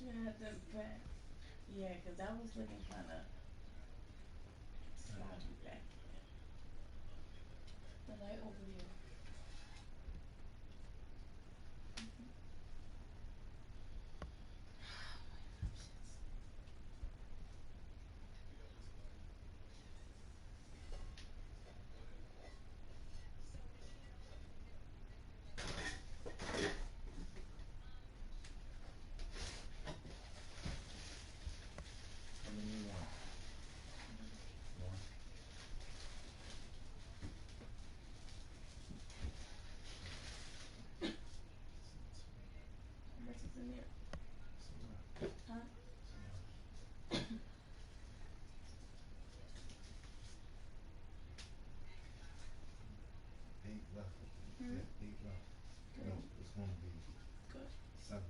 You had them back. Yeah, because that was looking kind of sloppy back there. The light over here. What's in there? Huh? 8 left. Hmm? Yeah, 8 left. Good. No, it's going to be Good. 7.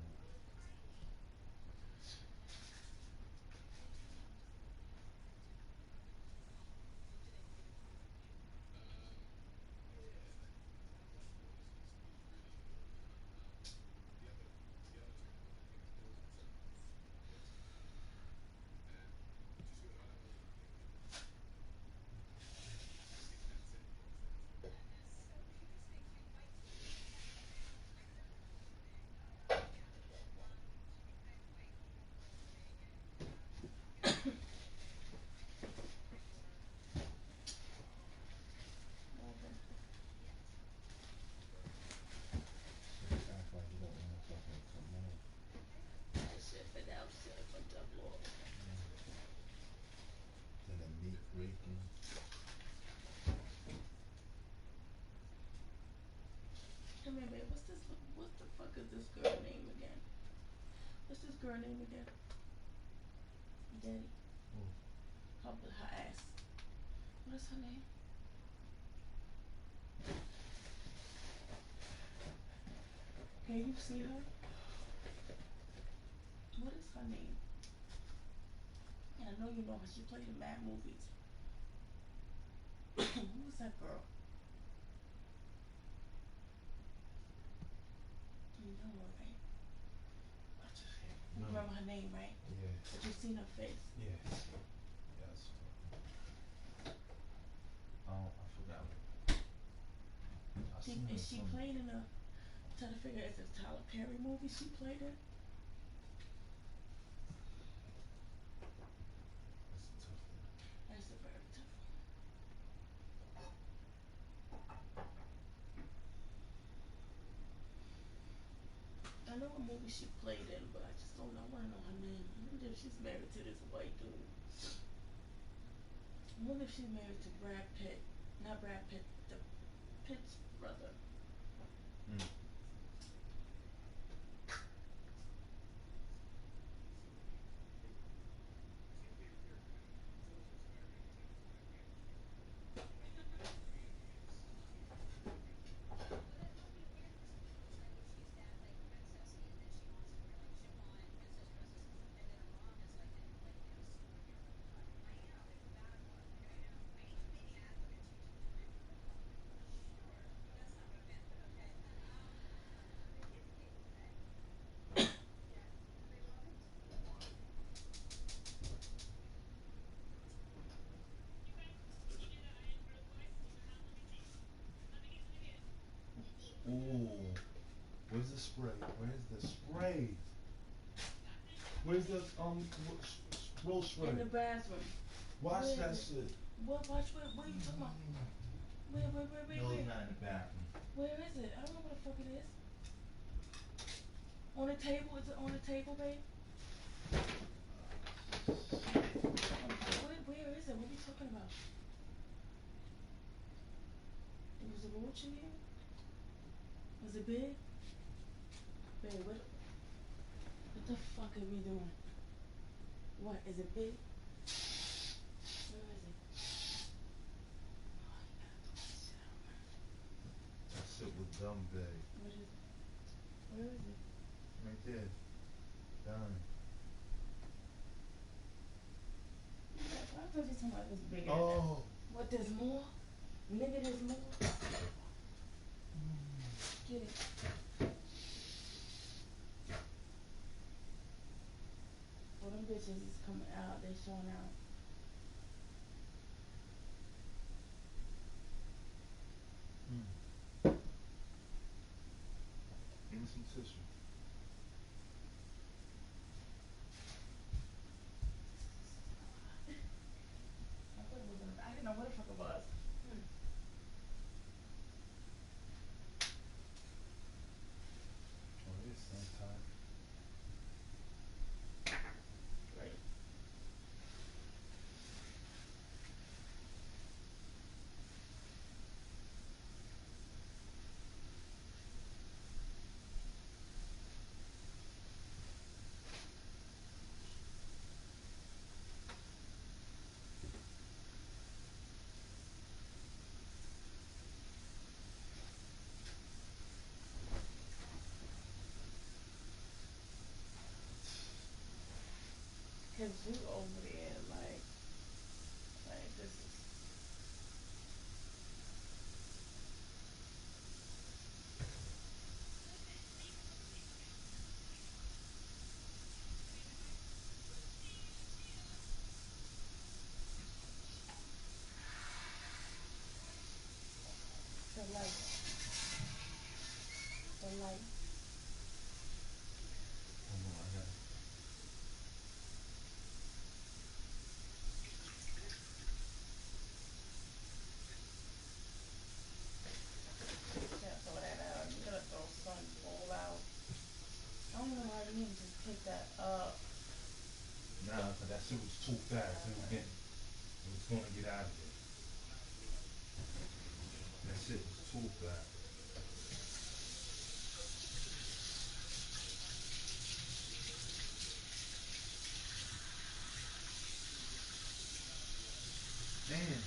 Open. Act like you don't want to fucking come on. Sip it out, sip it double. Then the meat breaking. Come here, babe. What the fuck is this girl name again? What's this girl name again? Daddy. Oh, Her ass. What is her name? Can you see her? What is her name? And I know you know her. She played in mad movies. Who was that girl? You know her, right? You No. remember her name, right? Yeah. But you seen her face. Yeah. Yes. I forgot. I seen her Is she somewhere. played in a? I'm trying to figure, is it a Tyler Perry movie she played in? That's a tough one. That's a very tough one. I know what movie she played in, but I just don't know. I want to know her name. I wonder if she's married to this white dude. I wonder if she's married to Brad Pitt. Not Brad Pitt, the Pitt's brother. Mm. Ooh. Where's the spray? Where's the spray? Where's the roll spray? In the bathroom. Watch Where that is it? shit. What? Watch what are you talking about? Where? No, it's not in the bathroom. Where is it? I don't know what the fuck it is. On the table? Is it on the table, babe? Where is it? What are we talking about? It was a roach in here? Was it big? Babe, what the fuck are we doing? What? Is it big? Where is it? Oh, you gotta throw that shit out, man. That shit was dumb big. What is it? Where is it? Right there. Done. I thought you talking about this bigger than that. Oh. What, there's more? Nigga, there's more? Get it. Well, them bitches is coming out. They showing out. Give me some tissue. I didn't know what the fuck it was. Oh, it is sometime. Great. Cause you over there like this is. The light. The light. Hold on, I got it. Can't throw that out. You gotta throw some bowl out. I don't know why you didn't just pick that up. Nah, cause that shit was too fast. It was gonna get out of there. That shit was too fast. Damn.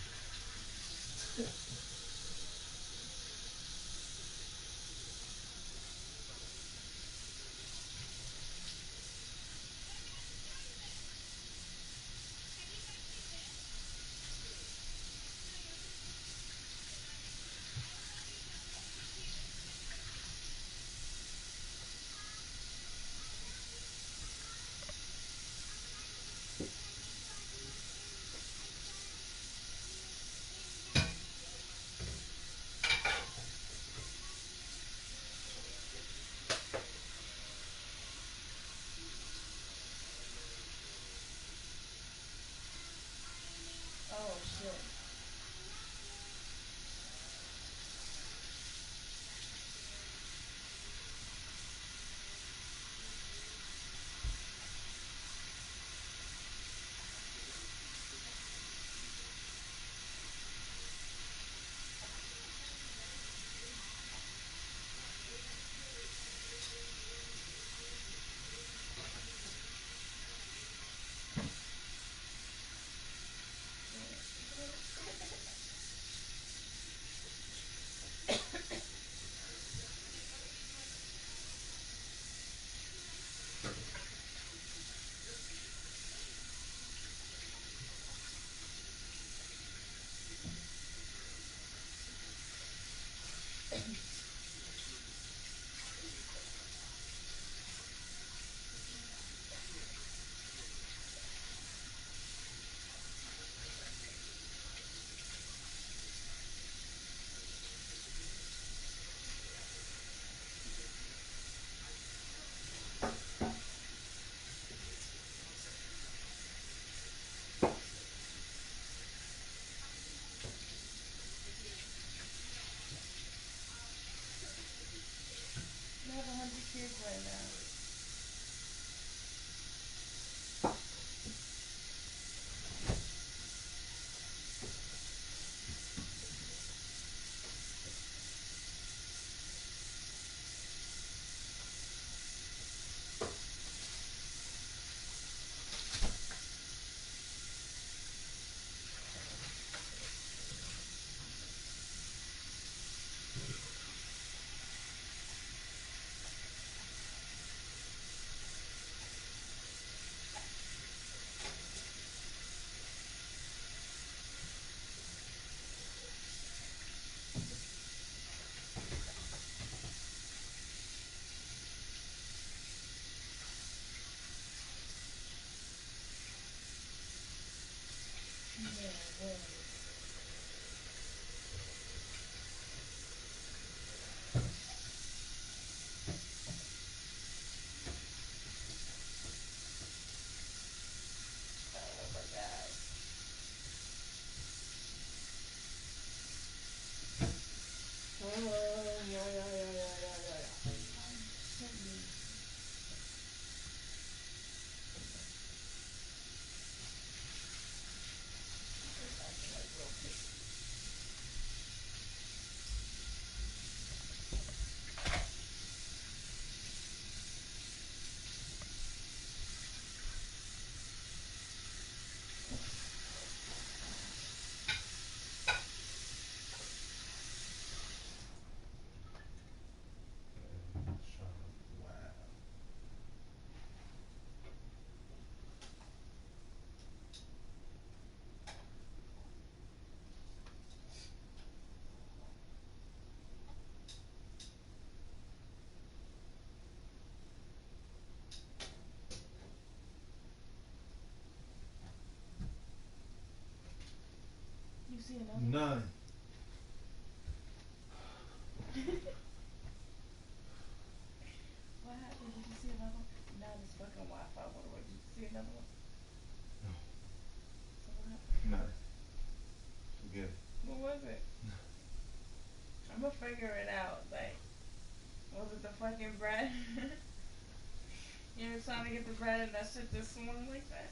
Oh my god. Oh, yeah. Hit me. It's acting like real picky. Wow. You see another one? None. What happened? Did you see another one? Now this fucking Wi-Fi went away. Did you see another one? No. So what happened? None. Forget it. What was it? I'm gonna figure it out. Like, was it the fucking bread? You were trying to get the bread and that shit just swung like that?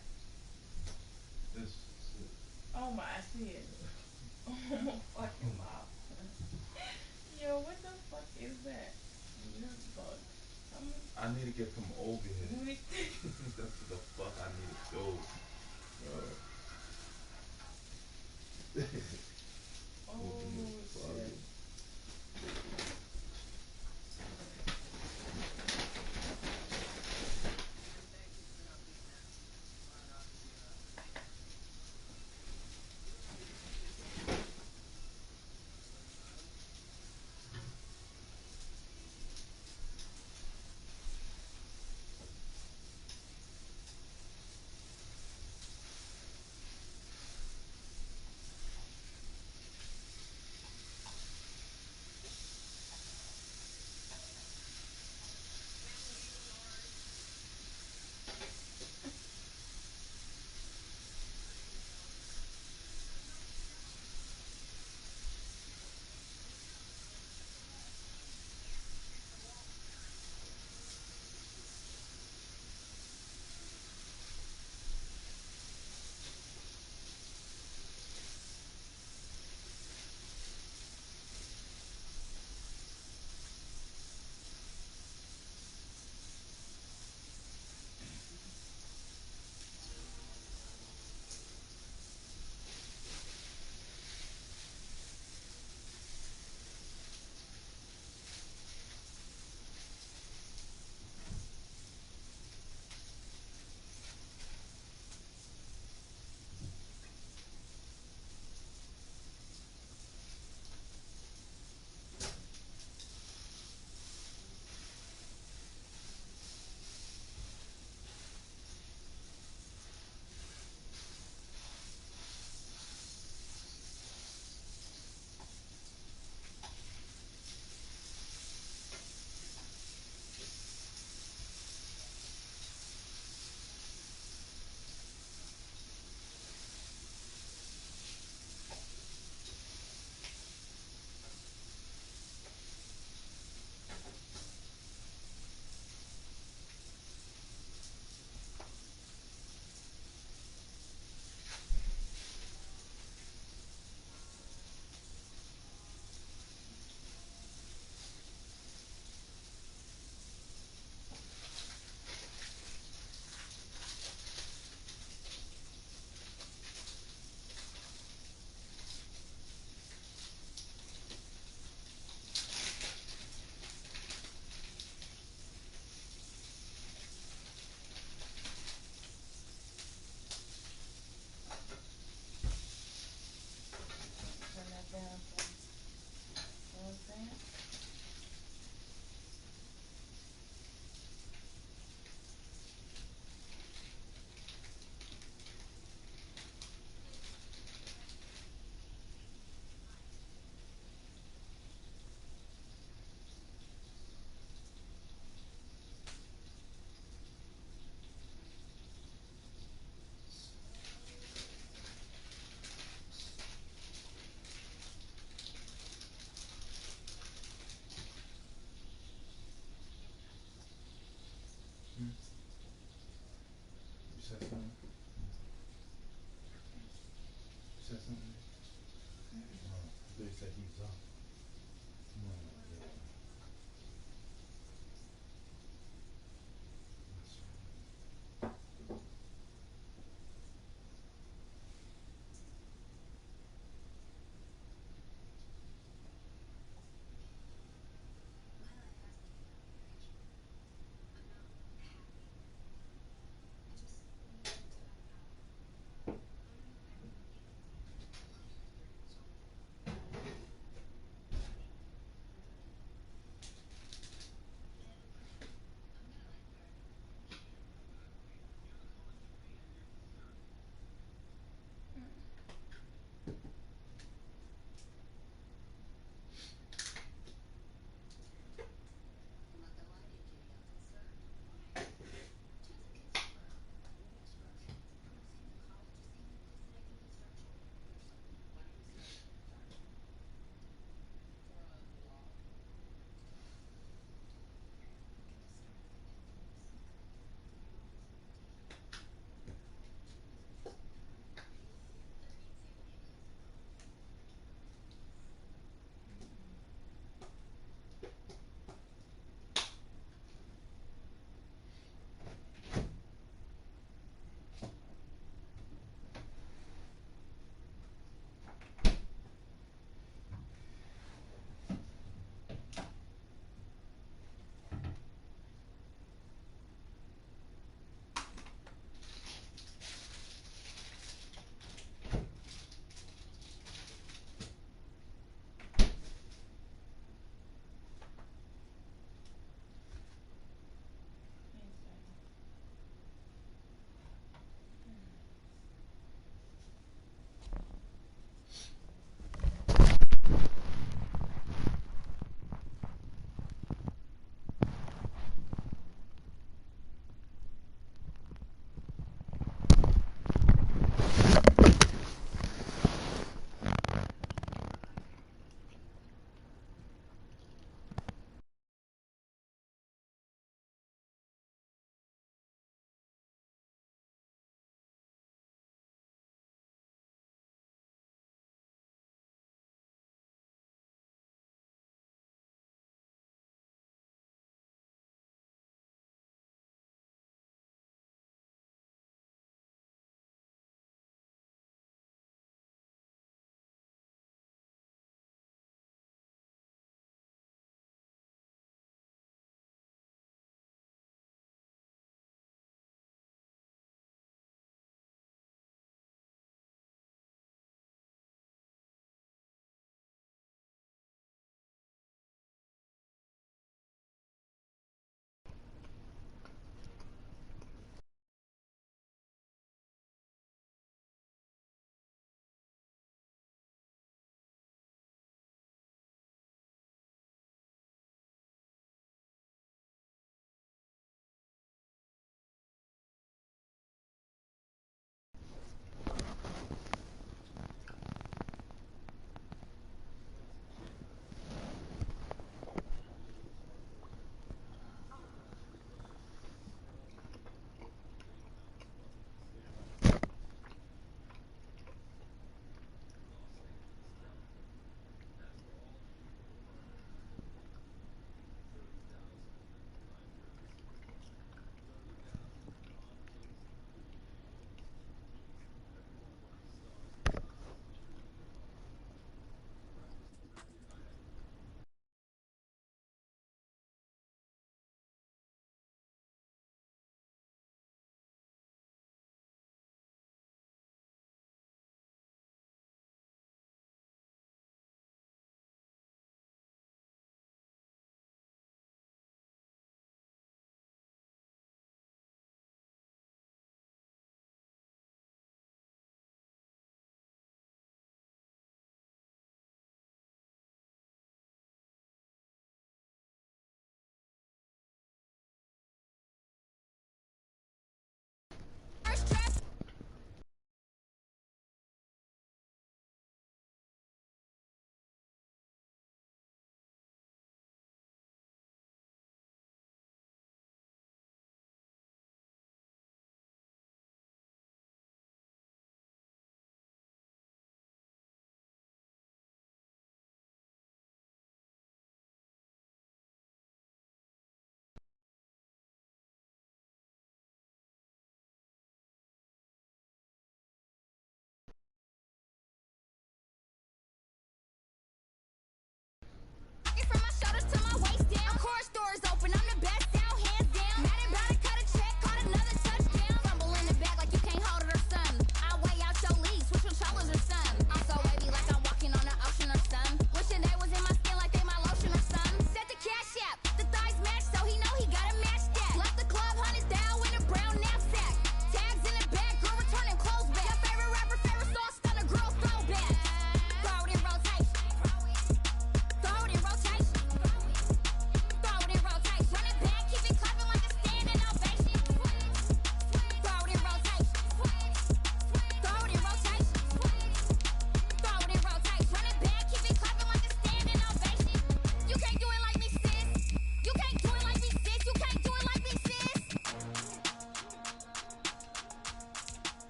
This is it. Oh my, I see it. Oh my fucking mouth. Yo, what the fuck is that? You're bugged. I need to get from over here. Let me see. That's what the fuck I need to do. Oh shit.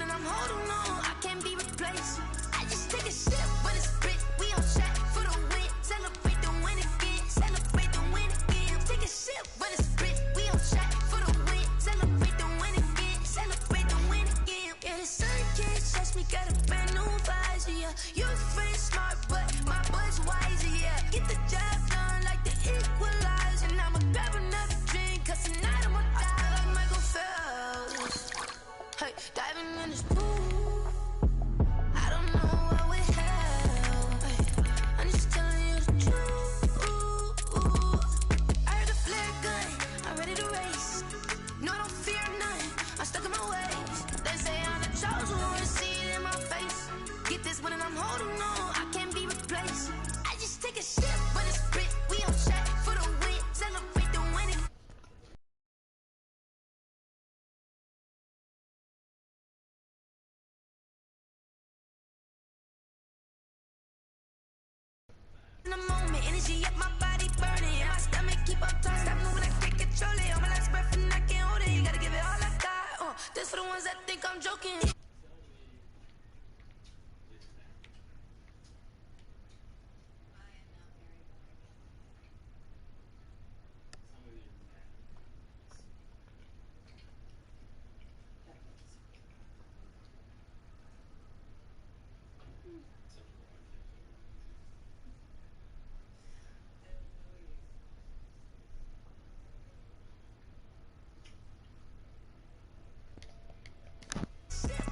when I'm holding on, I can't be replaced. I just take a sip, but it's spit. We on track for the win. Celebrate the win again. Celebrate the win again. Take a sip, but it's spit. We on track for the win. Celebrate the win again. Celebrate the win again. Yeah, the sun can't touch me. Got a brand new visor. Yeah, you friend smart, but my boy's wiser. Yeah, get the job done like the equalizer. And I'ma grab another drink, 'cause tonight I'ma die like Michael Phelps. Hey, diving in this pool. I don't know what we have. Hey, I'm just telling you the truth. I heard the flare gun. I'm ready to race. No, I don't fear none. I'm stuck in my ways. They say I'm the chosen one. See it in my face. Get this one and I'm holding on. I can't be replaced. I just take a sip, but it's spit. We on track for the win. Celebrate the winning. In the moment, energy up my body burning. My stomach keep up tight. Stop moving, I can't control it. On my last breath and I can't hold it. You gotta give it all I got. This for the ones that think I'm joking.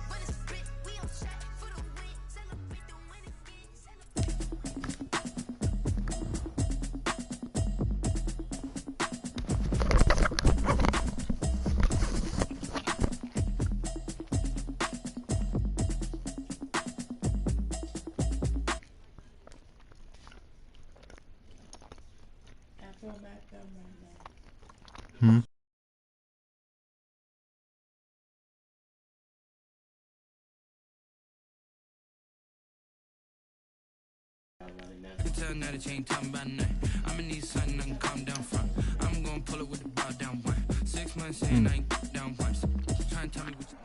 But it's spit. We on track for the win. Celebrate the win again. I feel back them right now. I really know. Tell now that you ain't talking about nothing. I'ma need something I can calm down from. I'm gonna pull it with the ball down one. 6 months saying I ain't down once. Trying to tell me what you...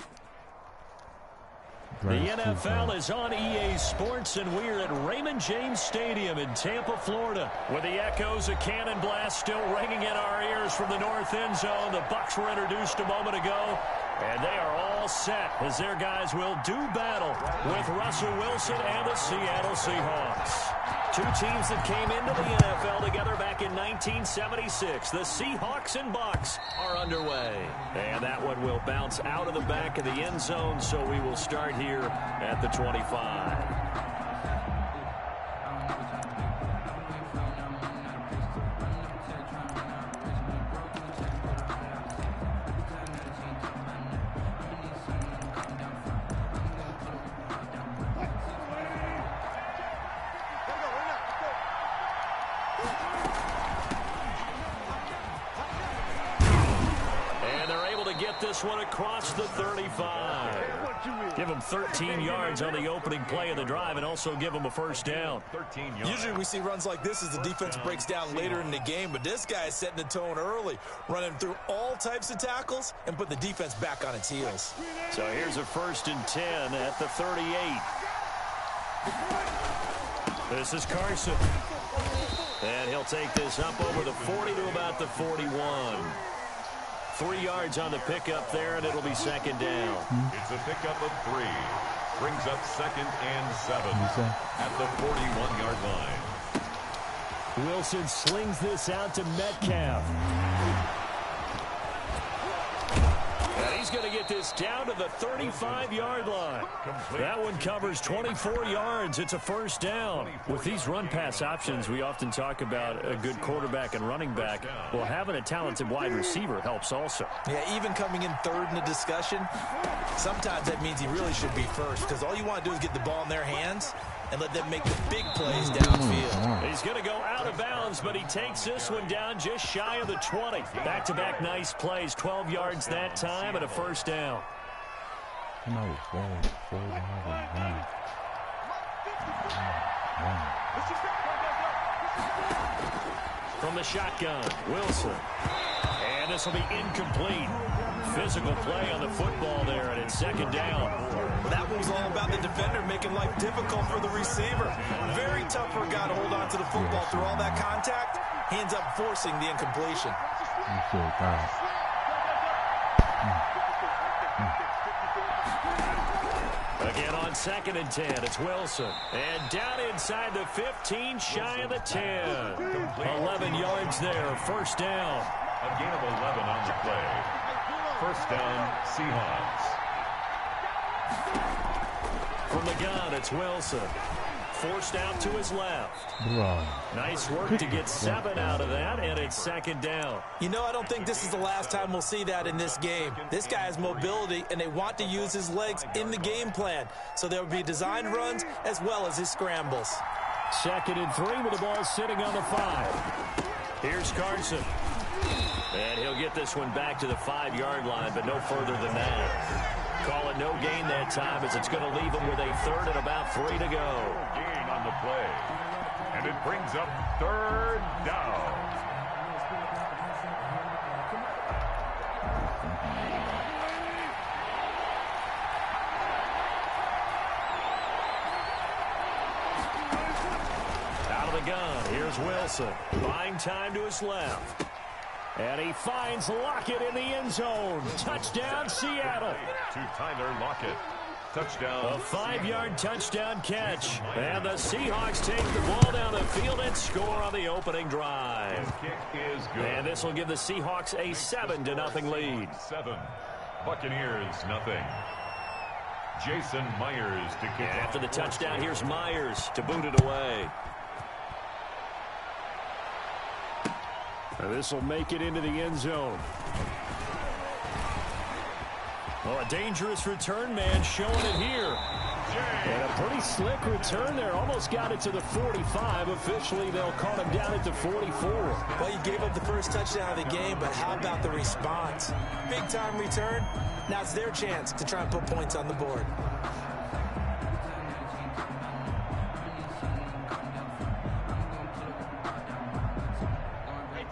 The NFL is on EA Sports, and we're at Raymond James Stadium in Tampa, Florida, with the echoes of cannon blast still ringing in our ears from the north end zone. The Bucs were introduced a moment ago, and they are all set as their guys will do battle with Russell Wilson and the Seattle Seahawks. Two teams that came into the NFL together back in 1976. The Seahawks and Bucs are underway. And that one will bounce out of the back of the end zone, so we will start here at the 25. This one across the 35. Give them 13 yards on the opening play of the drive and also give them a first down. 13 yards. Usually we see runs like this as the defense breaks down later in the game, but this guy is setting the tone early, running through all types of tackles and put the defense back on its heels. So here's a 1st and 10 at the 38. This is Carson. And he'll take this up over the 40 to about the 41. 3 yards on the pickup there, and it'll be 2nd down. It's a pickup of 3. Brings up 2nd and 7 at the 41-yard line. Wilson slings this out to Metcalf. And he's going to get this down to the 35-yard line. That one covers 24 yards. It's a first down. With these run-pass options, we often talk about a good quarterback and running back. Well, having a talented wide receiver helps also. Yeah, even coming in third in the discussion, sometimes that means he really should be first, because all you want to do is get the ball in their hands and let them make the big plays downfield. He's going to go out of bounds, but he takes this one down just shy of the 20. Back-to-back nice plays, 12 yards that time, and a first down. From the shotgun, Wilson. And this will be incomplete. physical play on the football there, and it's second down. Well, that one was all about the defender making life difficult for the receiver. Very tough for a guy to hold on to the football through all that contact. He ends up forcing the incompletion. Again on 2nd and 10, it's Wilson. And down inside the 15, shy of the 10. 11 yards there, first down. A gain of 11 on the play. First down, Seahawks. From the gun, it's Wilson. Forced out to his left. Nice work to get 7 out of that, and it's second down. You know, I don't think this is the last time we'll see that in this game. This guy has mobility, and they want to use his legs in the game plan. So there will be designed runs as well as his scrambles. 2nd and 3 with the ball sitting on the 5. Here's Carson. And he'll get this one back to the 5-yard line, but no further than that. Call it no gain that time, as it's going to leave him with a 3rd and about 3 to go. Gain on the play. And it brings up 3rd down. Out of the gun, here's Wilson. Buying time to his left. And he finds Lockett in the end zone. Touchdown, Seattle. To Tyler Lockett. Touchdown. A 5-yard touchdown catch. And the Seahawks take the ball down the field and score on the opening drive. Kick is good. And this will give the Seahawks a 7-0 lead. 7. Buccaneers, nothing. Jason Myers to kick off. After the touchdown, here's Myers to boot it away. And this will make it into the end zone. Well, a dangerous return man showing it here. And a pretty slick return there. Almost got it to the 45. Officially, they'll call him down at the 44. Well, you gave up the first touchdown of the game, but how about the response? Big-time return. Now it's their chance to try and put points on the board.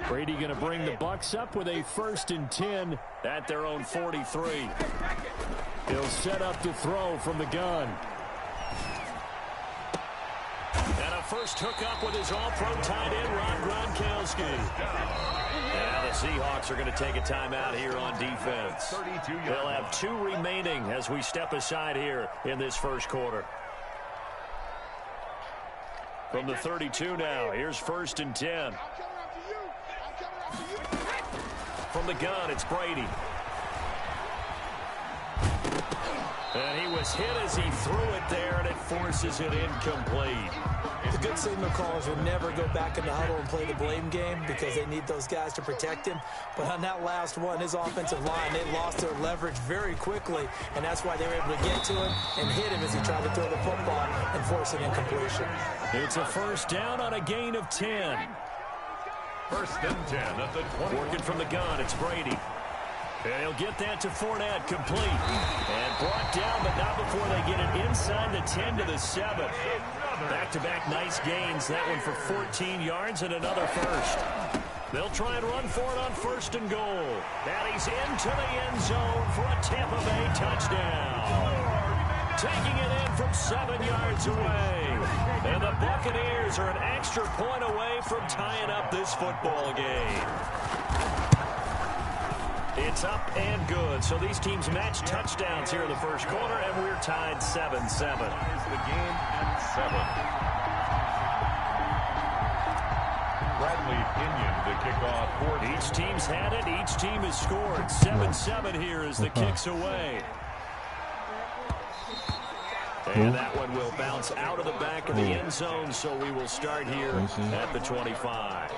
Brady going to bring the Bucs up with a 1st and 10 at their own 43. He'll set up to throw from the gun. And a first hookup with his all-pro tight end, Rob Gronkowski. Now the Seahawks are going to take a timeout here on defense. They'll have 2 remaining as we step aside here in this first quarter. From the 32 now, here's 1st and 10. From the gun, it's Brady. And he was hit as he threw it there, and it forces it incomplete. The good signal callers will never go back in the huddle and play the blame game because they need those guys to protect him. But on that last one, his offensive line, they lost their leverage very quickly, and that's why they were able to get to him and hit him as he tried to throw the football and force an incompletion. It's a first down on a gain of 10. 1st and 10 at the 20. Working from the gun, it's Brady. And he'll get that to Fournette, complete. And brought down, but not before they get it inside the 10 to the 7. Back-to-back nice gains. That one for 14 yards and another first. They'll try and run for it on 1st and goal. And he's into the end zone for a Tampa Bay touchdown. Taking it in from 7 yards away. And the Buccaneers are an extra point away from tying up this football game. It's up and good. So these teams match touchdowns here in the first quarter, and we're tied 7-7. The game at 7. Bradley Pinion to kick off. Each team's had it. Each team has scored. 7-7 here as the kick's away. And that one will bounce out of the back of the end zone, so we will start here at the 25.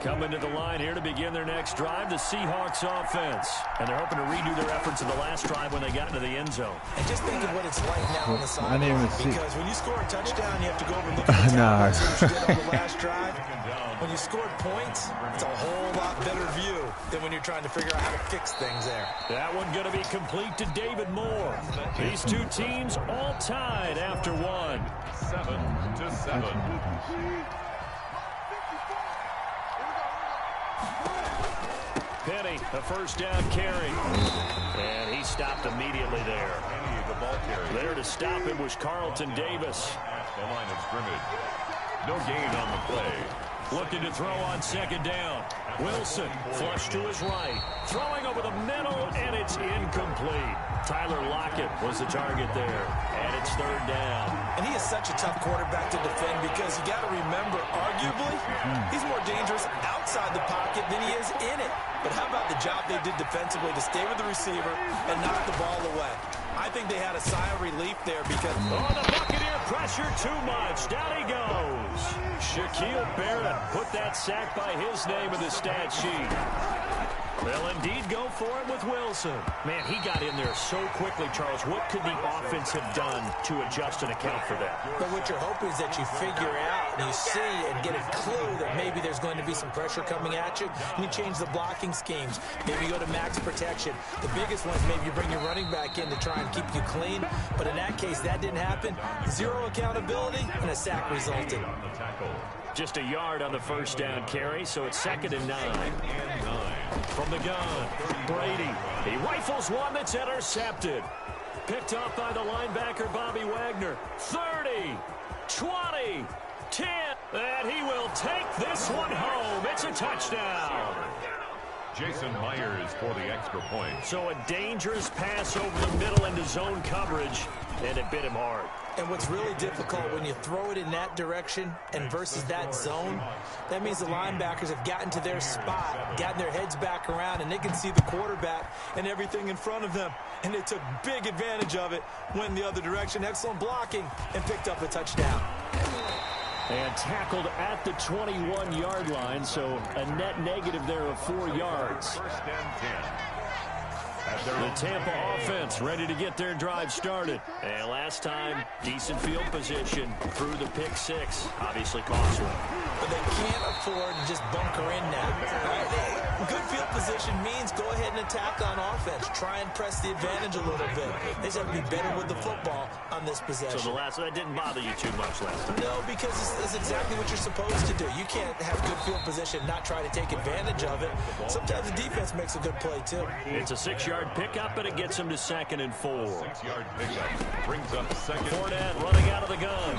Coming to the line here to begin their next drive, the Seahawks offense. And they're hoping to redo their efforts in the last drive when they got into the end zone. And just think of what it's like now on the sideline. Because when you score a touchdown, you have to go over and look at the what you did on the last drive. when you scored points, it's a whole lot better view than when you're trying to figure out how to fix things there. That one going to be complete to David Moore. These two teams all tied after one. 7-7. Penny, a first down carry. And he stopped immediately there. Penny, the ball carrier. There to stop him was Carlton Davis. Past the line of scrimmage. No gain on the play. Looking to throw on second down. Wilson, flush to his right. Throwing over the middle, and it's incomplete. Tyler Lockett was the target there, and it's third down. And he is such a tough quarterback to defend because you got to remember, arguably, he's more dangerous outside the pocket than he is in it. But how about the job they did defensively to stay with the receiver and knock the ball away? I think they had a sigh of relief there because... Oh, the Buccaneer pressure too much. Down he goes. Shaquille Barrett put that sack by his name in the stat sheet. They'll indeed go for it with Wilson. Man, he got in there so quickly, Charles. What could the offense have done to adjust and account for that? But what you're hoping is that you figure out and you see and get a clue that maybe there's going to be some pressure coming at you, and you change the blocking schemes. Maybe you go to max protection. The biggest one is maybe you bring your running back in to try and keep you clean. But in that case, that didn't happen. Zero accountability, and a sack resulted. Just a yard on the first down carry, so it's 2nd and 9. From the gun, Brady. He rifles one that's intercepted. Picked off by the linebacker, Bobby Wagner. 30, 20, 10. And he will take this one home. It's a touchdown. Jason Myers for the extra point. So a dangerous pass over the middle into zone coverage, and it bit him hard. And what's really difficult when you throw it in that direction and versus that zone, that means the linebackers have gotten to their spot, gotten their heads back around, and they can see the quarterback and everything in front of them. And they took big advantage of it, went the other direction, excellent blocking, and picked up a touchdown. And tackled at the 21-yard line, so a net negative there of 4 yards. 1st and 10. The Tampa offense ready to get their drive started. And last time, decent field position through the pick 6. Obviously costly. But they can't afford to just bunker in now. Right? Good field position means go ahead and attack on offense. Try and press the advantage a little bit. They just have to be better with the football on this possession. So that didn't bother you too much last time? No, because it's exactly what you're supposed to do. You can't have good field position and not try to take advantage of it. Sometimes the defense makes a good play, too. It's a 6-yard pickup, and it gets him to 2nd and 4. 6-yard pickup brings up 2nd. Fournette running out of the gun.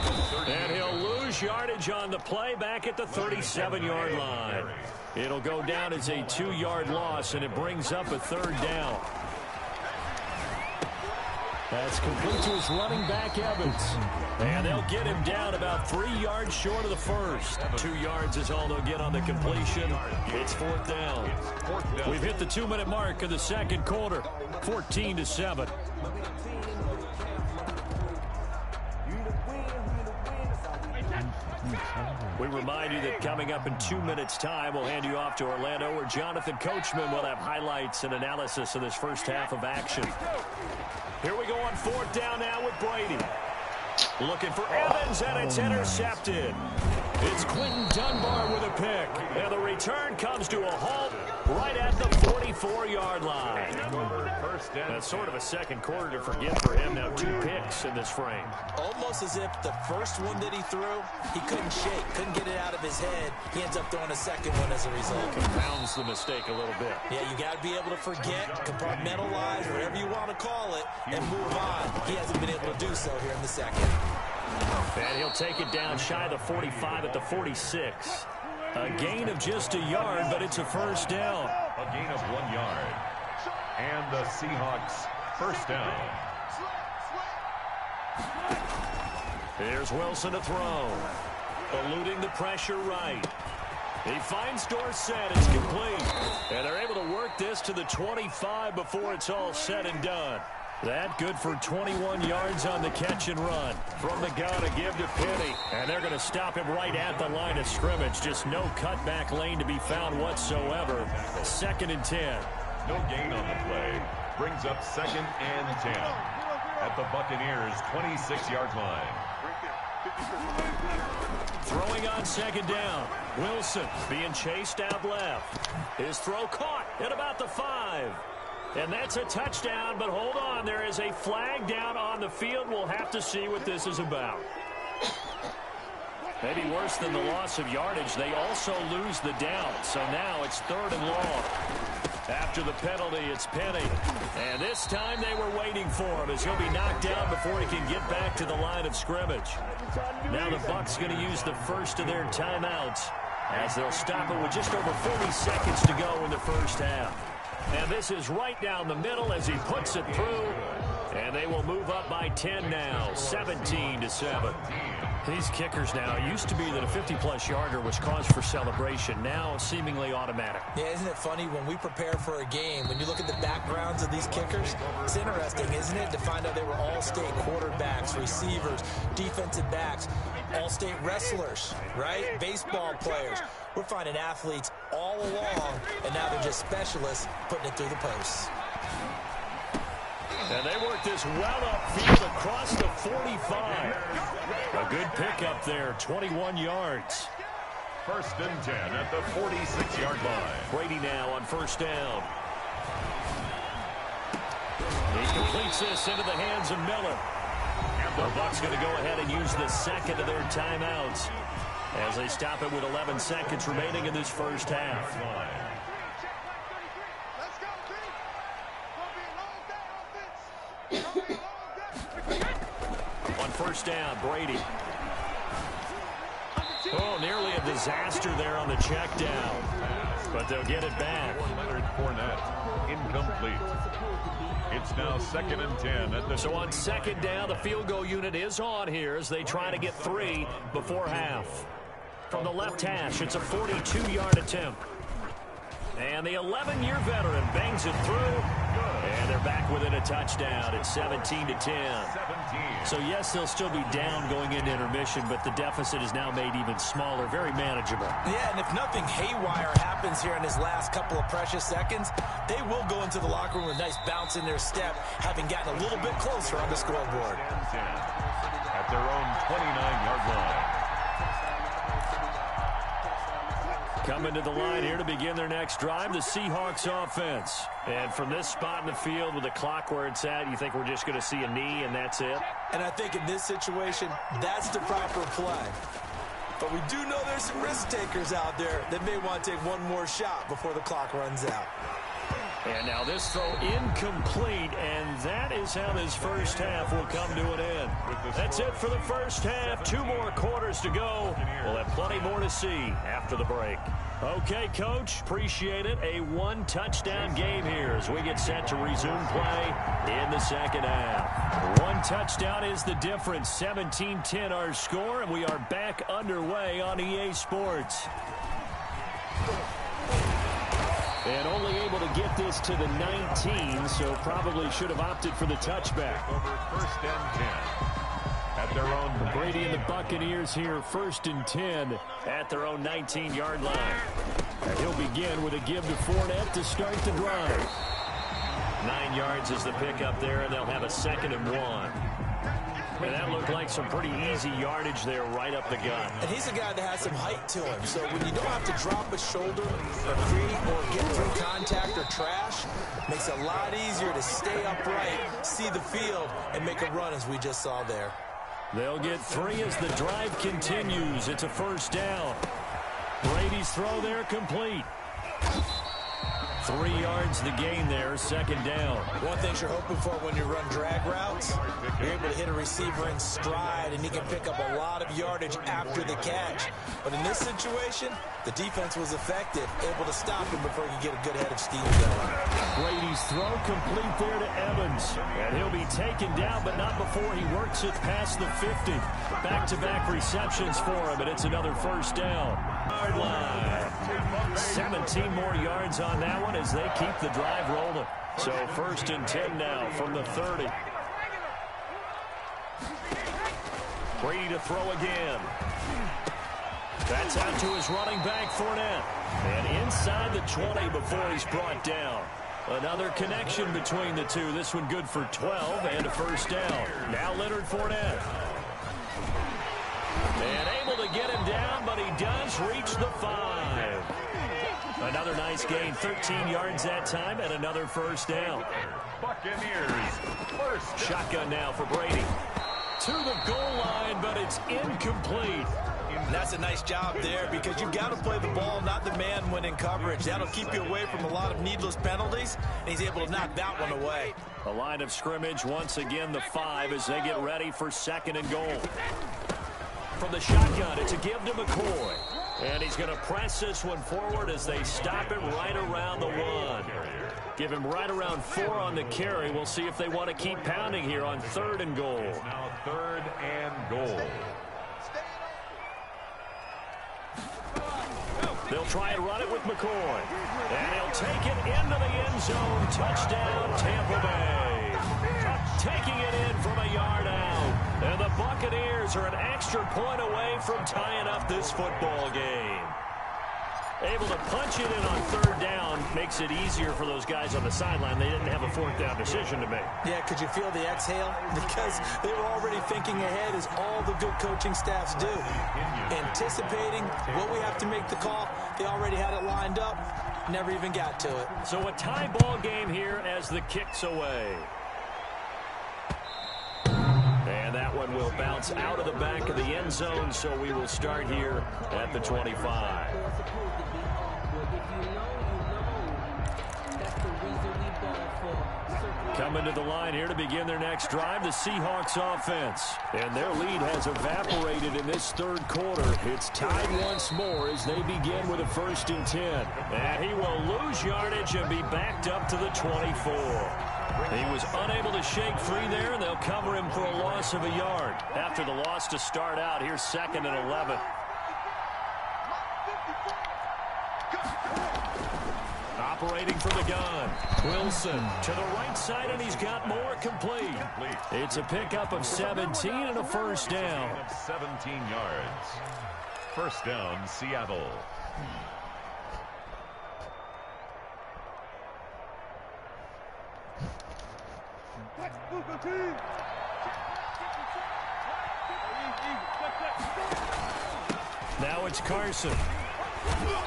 And he'll lose yardage on the play back at the 37-yard line. It'll go down as a 2-yard loss, and it brings up a 3rd down. That's complete to his running back, Evans. And they'll get him down about 3 yards short of the first. 2 yards is all they'll get on the completion. It's 4th down. We've hit the 2-minute mark of the second quarter. 14-7. We remind you that coming up in 2 minutes' time, we'll hand you off to Orlando, where Jonathan Coachman will have highlights and analysis of this first half of action. Here we go on 4th down now with Brady. Looking for Evans, and it's intercepted. It's Quentin Dunbar with a pick. And the return comes to a halt right at the 44-yard line. That's sort of a second quarter to forget for him. Now 2 picks in this frame. Almost as if the first one that he threw, he couldn't shake, couldn't get it out of his head. He ends up throwing a second one as a result. Compounds the mistake a little bit. Yeah, you got to be able to forget, compartmentalize, whatever you want to call it, and move on. He hasn't been able to do so here in the second. And he'll take it down shy of the 45 at the 46. A gain of just a yard, but it's a first down. A gain of 1 yard. And the Seahawks first down. Here's Wilson to throw. Eluding the pressure right. He finds Dorsett. It's complete. And they're able to work this to the 25 before it's all said and done. That good for 21 yards on the catch and run. From the gun, a give to Penny. And they're going to stop him right at the line of scrimmage. Just no cutback lane to be found whatsoever. 2nd and 10. No gain on the play. Brings up 2nd and 10. At the Buccaneers' 26-yard line. Throwing on second down. Wilson being chased out left. His throw caught at about the 5. And that's a touchdown, but hold on. There is a flag down on the field. We'll have to see what this is about. Maybe worse than the loss of yardage, they also lose the down. So now it's 3rd and long. After the penalty, it's Penny. And this time they were waiting for him as he'll be knocked down before he can get back to the line of scrimmage. Now the Bucs going to use the first of their timeouts as they'll stop it with just over 40 seconds to go in the first half. And this is right down the middle as he puts it through. And they will move up by 10 now, 17-7. These kickers now, it used to be that a 50-plus yarder was cause for celebration. Now seemingly automatic. Yeah, isn't it funny when we prepare for a game, when you look at the backgrounds of these kickers, it's interesting, isn't it, to find out they were all-state quarterbacks, receivers, defensive backs, all-state wrestlers, right? Baseball players. We're finding athletes all along, and now they're just specialists putting it through the posts. And they work this well upfield across the 45. A good pickup there, 21 yards. 1st and 10 at the 46-yard line. Brady now on 1st down. He completes this into the hands of Miller. The Bucs going to go ahead and use the second of their timeouts as they stop it with 11 seconds remaining in this first half. On 1st down, Brady. Oh, nearly a disaster there on the check down. But they'll get it back. Leonard Fournette, incomplete. It's now 2nd and 10 at the... So on 2nd down, the field goal unit is on here as they try to get 3 before half. From the left hash, it's a 42-yard attempt. And the 11-year veteran bangs it through. And they're back within a touchdown. It's 17-10. So, yes, they'll still be down going into intermission, but the deficit is now made even smaller, very manageable. Yeah, and if nothing haywire happens here in his last couple of precious seconds, they will go into the locker room with a nice bounce in their step, having gotten a little bit closer on the scoreboard. At their own 29-yard line. Coming to the line here to begin their next drive, the Seahawks offense. And from this spot in the field with the clock where it's at, you think we're just going to see a knee and that's it? And I think in this situation, that's the proper play. But we do know there's some risk takers out there that may want to take one more shot before the clock runs out. And now this throw incomplete, and that is how this first half will come to an end. That's it for the first half. 2 more quarters to go. We'll have plenty more to see after the break. Okay, Coach, appreciate it. A 1-touchdown game here as we get set to resume play in the second half. 1 touchdown is the difference. 17-10 our score, and we are back underway on EA Sports. And only able to get this to the 19, so probably should have opted for the touchback. Over 1st and 10 at their own. Brady and the Buccaneers here, 1st and 10 at their own 19-yard line. And he'll begin with a give to Fournette to start the drive. 9 yards is the pickup there, and they'll have a 2nd and 1. And that looked like some pretty easy yardage there right up the gut. And he's a guy that has some height to him. So when you don't have to drop a shoulder or creep or get through contact or trash, makes it a lot easier to stay upright, see the field, and make a run as we just saw there. They'll get 3 as the drive continues. It's a 1st down. Brady's throw there complete. 3 yards the gain there, 2nd down. One thing you're hoping for when you run drag routes, you're able to hit a receiver in stride, and he can pick up a lot of yardage after the catch. But in this situation, the defense was effective, able to stop him before he could get a good head of steam going. Brady's throw complete there to Evans. And he'll be taken down, but not before he works it past the 50. Back-to-back receptions for him, and it's another 1st down. Yard line. 17 more yards on that one as they keep the drive rolling. So 1st and 10 now from the 30. Brady to throw again. That's out to his running back, Fournette. And inside the 20 before he's brought down. Another connection between the two. This one good for 12 and a 1st down. Now Leonard Fournette. And able to get him down, but he does reach the 5. Another nice gain, 13 yards that time, and another first down. Buccaneers, first. Shotgun now for Brady. To the goal line, but it's incomplete. And that's a nice job there because you've got to play the ball, not the man when in coverage. That'll keep you away from a lot of needless penalties, and he's able to knock that one away. The line of scrimmage, once again, the 5 as they get ready for 2nd and goal. From the shotgun, it's a give to McCoy. And he's going to press this one forward as they stop it right around the 1. Give him right around 4 on the carry. We'll see if they want to keep pounding here on 3rd and goal. Now 3rd and goal. They'll try and run it with McCoy. And he'll take it into the end zone. Touchdown, Tampa Bay. Taking it in from a yard out. And the Buccaneers are an extra point away from tying up this football game. Able to punch it in on 3rd down makes it easier for those guys on the sideline. They didn't have a 4th down decision to make. Yeah, could you feel the exhale? Because they were already thinking ahead, as all the good coaching staffs do. Anticipating what we have to make the call. They already had it lined up. Never even got to it. So a tie ball game here as the kick's away. And that one will bounce out of the back of the end zone, so we will start here at the 25. Coming to the line here to begin their next drive, the Seahawks offense. And their lead has evaporated in this 3rd quarter. It's tied once more as they begin with a 1st and 10. And he will lose yardage and be backed up to the 24. He was unable to shake free there, and they'll cover him for a loss of a yard. After the loss to start out, here's 2nd and 11. Operating from the gun. Wilson to the right side, and he's got more complete. It's a pickup of 17 and a 1st down. 17 yards. 1st down, Seattle. Now it's Carson.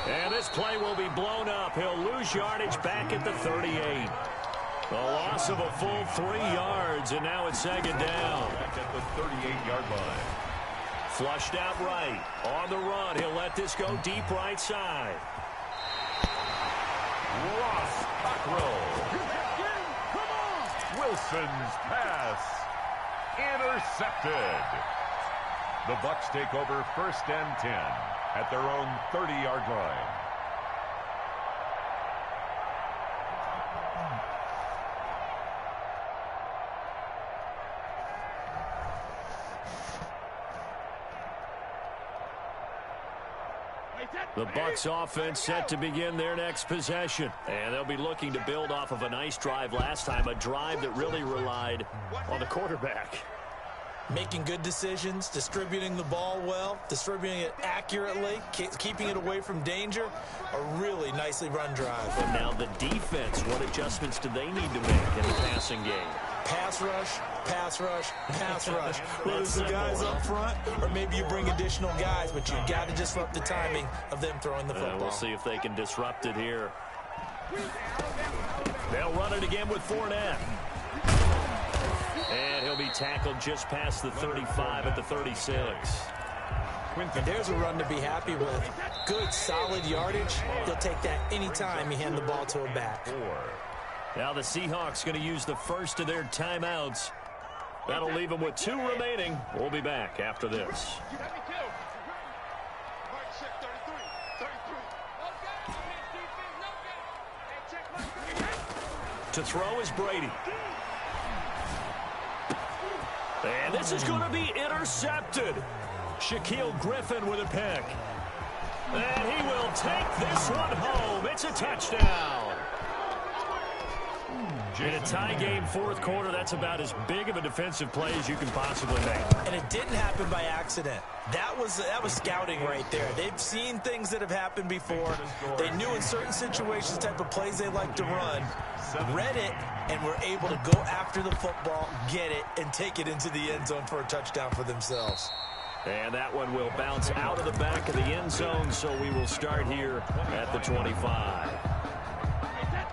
And this play will be blown up. He'll lose yardage back at the 38. The loss of a full 3 yards, and now it's 2nd down. Back at the 38-yard line. Flushed out right. On the run, he'll let this go deep right side. Ross Cockrell. Wilson's pass. Intercepted. The Bucs take over 1st and 10 at their own 30-yard line. The Bucs offense set to begin their next possession. And they'll be looking to build off of a nice drive last time, a drive that really relied on the quarterback. Making good decisions, distributing the ball well, distributing it accurately, keeping it away from danger. A really nicely run drive. And now the defense, what adjustments do they need to make in the passing game? Pass rush, pass rush, pass rush. Whether it's the guys up front or maybe you bring additional guys, but you've got to disrupt the timing of them throwing the football. We'll see if they can disrupt it here. They'll run it again with Fournette. And he'll be tackled just past the 35 at the 36. And there's a run to be happy with. Good, solid yardage. He'll take that anytime you hand the ball to a back. Now the Seahawks going to use the first of their timeouts. That'll leave them with 2 remaining. We'll be back after this. To throw is Brady. And this is going to be intercepted. Shaquille Griffin with a pick. And he will take this one home. It's a touchdown. In a tie game, 4th quarter, that's about as big of a defensive play as you can possibly make. And it didn't happen by accident. That was scouting right there. They've seen things that have happened before. They knew in certain situations the type of plays they like to run, read it, and were able to go after the football, get it, and take it into the end zone for a touchdown for themselves. And that one will bounce out of the back of the end zone, so we will start here at the 25.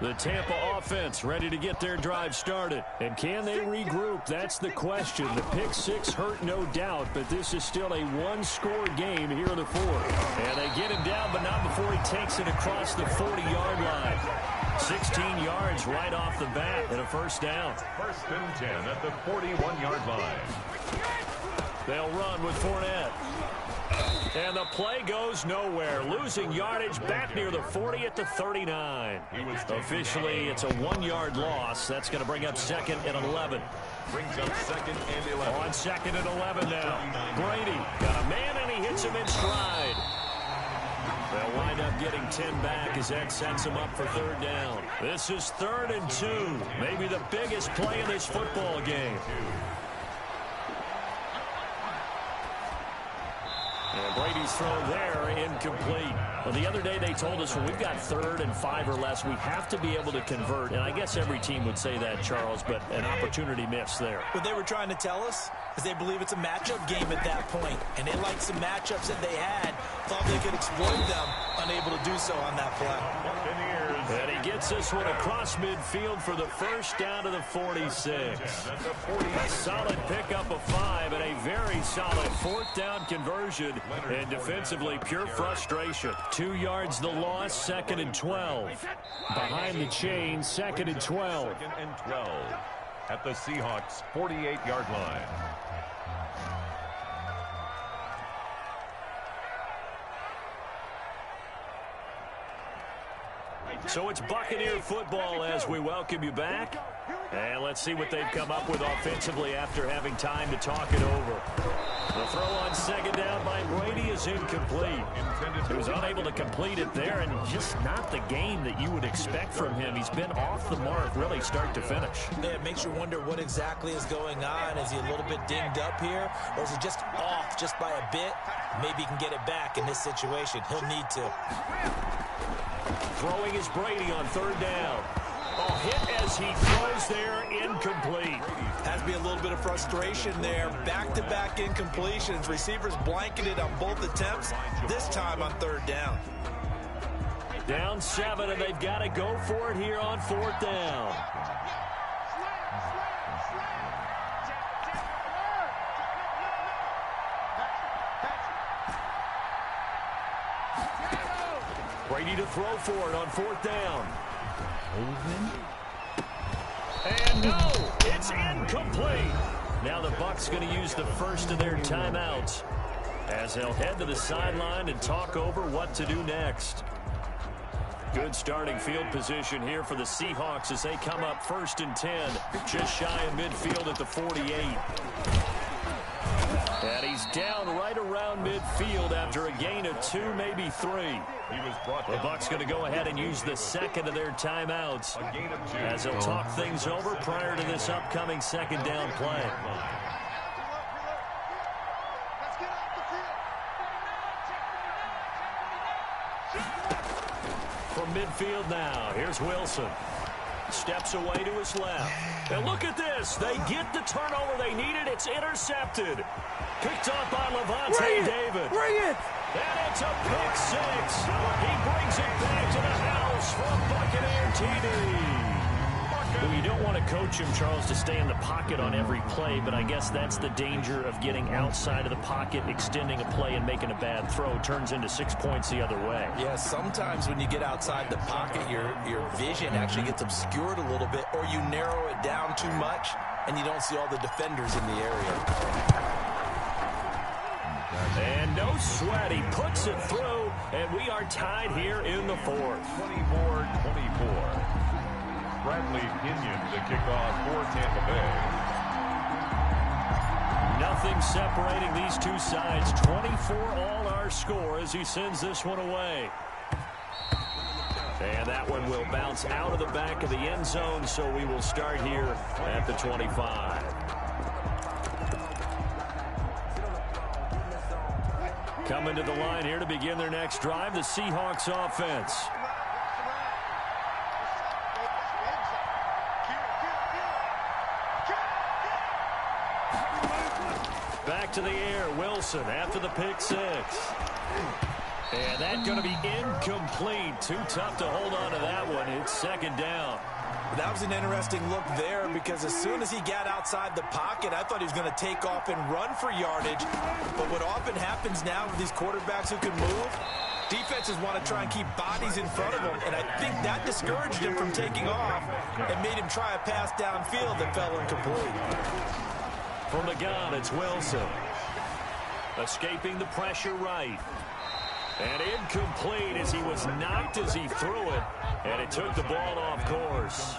The Tampa offense ready to get their drive started. And can they regroup? That's the question. The pick six hurt, no doubt, but this is still a one-score game here in the fourth. And they get him down, but not before he takes it across the 40-yard line. 16 yards right off the bat and a first down. First and 10 at the 41-yard line. They'll run with Fournette. And the play goes nowhere. Losing yardage back near the 40 at the 39. Officially, it's a 1-yard loss. That's going to bring up second and 11. Brings up second and 11. On second and 11 now. Brady got a man, and he hits him in stride. They'll wind up getting 10 back as that sets him up for third down. This is 3rd and 2. Maybe the biggest play in this football game. And Brady's throw there, incomplete. Well, the other day they told us when we've got 3rd and 5 or less, we have to be able to convert. And I guess every team would say that, Charles, but an opportunity missed there. What they were trying to tell us is they believe it's a matchup game at that point. And they liked some matchups that they had, thought they could exploit them, unable to do so on that play. And he gets this one across midfield for the first down to the 46. A solid pickup of 5 and a very solid 4th down conversion. And defensively, pure frustration. 2 yards the loss, 2nd and 12. Behind the chain, 2nd and 12. 2nd and 12 at the Seahawks' 48-yard line. So it's Buccaneer football as we welcome you back. And let's see what they've come up with offensively after having time to talk it over. The throw on 2nd down by Brady is incomplete. He was unable to complete it there, and just not the game that you would expect from him. He's been off the mark really start to finish. Yeah, it makes you wonder what exactly is going on. Is he a little bit dinged up here, or is he just off just by a bit? Maybe he can get it back in this situation. He'll need to. Throwing is Brady on 3rd down. Oh, hit as he throws there, incomplete. Has to be a little bit of frustration there. Back-to-back incompletions. Receivers blanketed on both attempts, this time on 3rd down. Down 7, and they've got to go for it here on 4th down. Brady to throw for it on 4th down. And no, it's incomplete. Now the Bucs going to use the first of their timeouts as they'll head to the sideline and talk over what to do next. Good starting field position here for the Seahawks as they come up 1st and 10, just shy of midfield at the 48. And he's down right around midfield after a gain of 2, maybe 3. The Bucs going to go ahead and use the 2nd of their timeouts as they'll talk things over prior to this upcoming 2nd down play. From midfield now, here's Wilson. Steps away to his left. And look at this. They get the turnover they needed. It's intercepted. Picked off by Levante David. Bring it! And it's a pick 6. He brings it back to the house from Buccaneer TD. Well, you don't want to coach him, Charles, to stay in the pocket on every play, but I guess that's the danger of getting outside of the pocket, extending a play, and making a bad throw. Turns into 6 points the other way. Yeah, sometimes when you get outside the pocket, your vision actually gets obscured a little bit, or you narrow it down too much, and you don't see all the defenders in the area. And no sweat. He puts it through, and we are tied here in the 4th. 24-24. Bradley Pinion to kick off for Tampa Bay. Nothing separating these two sides. 24 all our score as he sends this one away. And that one will bounce out of the back of the end zone, so we will start here at the 25. Coming to the line here to begin their next drive, the Seahawks offense. Back to the air, Wilson after the pick six. And that's going to be incomplete. Too tough to hold on to that one. It's second down. That was an interesting look there because as soon as he got outside the pocket, I thought he was going to take off and run for yardage. But what often happens now with these quarterbacks who can move, defenses want to try and keep bodies in front of them, and I think that discouraged him from taking off and made him try a pass downfield that fell incomplete. From the gun, it's Wilson. Escaping the pressure right. And incomplete as he was knocked as he threw it. And it took the ball off course.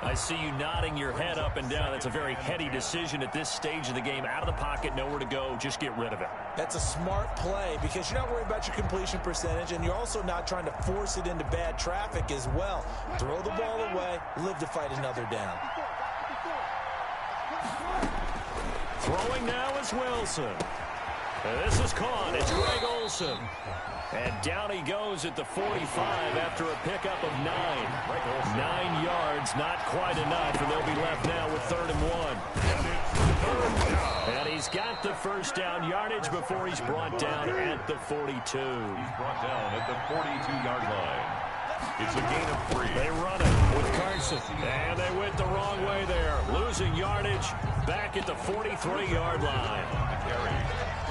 I see you nodding your head up and down. That's a very heady decision at this stage of the game. Out of the pocket, nowhere to go. Just get rid of it. That's a smart play because you're not worried about your completion percentage, and you're also not trying to force it into bad traffic as well. Throw the ball away, live to fight another down. Throwing now is Wilson. And this is caught. It's Greg Olsen. And down he goes at the 45 after a pickup of 9. 9 yards, not quite enough, and they'll be left now with 3rd and 1. And he's got the first down yardage before he's brought down at the 42. He's brought down at the 42-yard line. It's a gain of 3. They run it with Carson. And they went the wrong way there. Losing yardage back at the 43-yard line.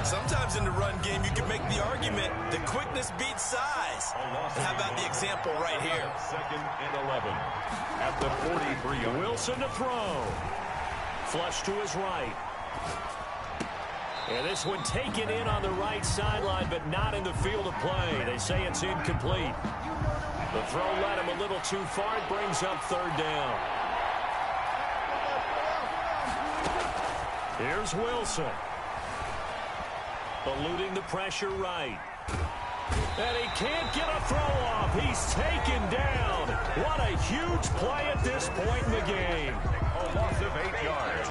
Sometimes in the run game, you can make the argument that quickness beats size. How about the example right here? 2nd and 11 at the 43. Wilson to throw. Flush to his right. And this one taken in on the right sideline, but not in the field of play. They say it's incomplete. The throw led him a little too far. It brings up 3rd down. Here's Wilson. Eluding the pressure right. And he can't get a throw off. He's taken down. What a huge play at this point in the game. A loss of 8 yards.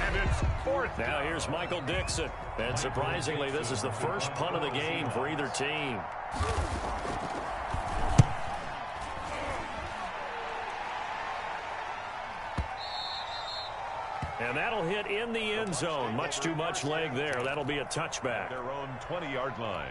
And it's 4th. Now here's Michael Dixon. And surprisingly, this is the first punt of the game for either team. And that'll hit in the end zone. Much too much leg there. That'll be a touchback. Their own 20-yard line.